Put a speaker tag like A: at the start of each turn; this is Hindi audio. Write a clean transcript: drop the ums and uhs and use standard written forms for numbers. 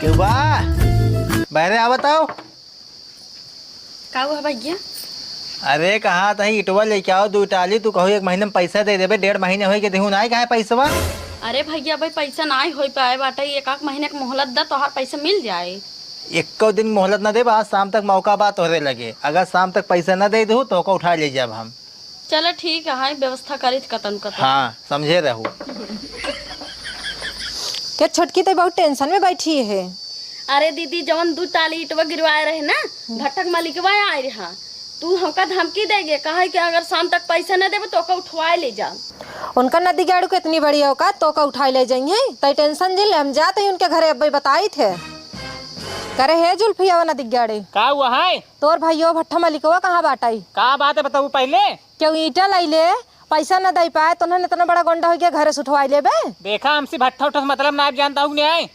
A: क्यों बा बहरे आ बताओ।
B: का हुआ भैया?
A: अरे कहाँ तही इटवा लेके आओ दू टाली। तू कहो 1 महीने में पैसा दे देबे, 1.5 महीने हो के देहू ना कहा पैसा।
B: अरे भैया भाई पैसा ना हो पाए बाटे, 1 महीने का मोहलत दा तोहार पैसा मिल जाए।
A: 1 दिन मोहलत ना दे, आज शाम तक मौका बात तोहरे लगे। अगर शाम तक पैसा ना दे दू तो उठा ले जाब हम।
B: चलो ठीक है, हाँ व्यवस्था करी कतन कतन।
A: हाँ समझे रहू।
C: क्या छोटकी तो बहुत टेंशन में बैठी है।
B: अरे दीदी जवन 2 टाली इटवा गिरवाए रहे ना, भट्टक मालिकवा आए रहा, तू हमका धमकी देगे, कहा कि अगर शाम तक पैसा न देबे तो उठवाए ले जा।
C: उनका नदी गाड़ू के इतनी बड़ी औकात तो का उठाई ले जाइए। तई टेंशन जिले हम जाते हैं उनके घरे, अब बताई थे करे है जुल्फिया नदी गाड़े।
D: का हुआ है?
C: तोर भाइयों भट्ठा मालिकवा कहाँ बाटाई?
D: का बात है बताऊ पहले।
C: क्यों ईटा लाइले पैसा न दे पाए तो उन्होंने इतना बड़ा गोंडा हो गया घरे से उठवाई लेबे।
D: देखा हमसे भट्ठा उठा मतलब ना जानता हूँ नहीं।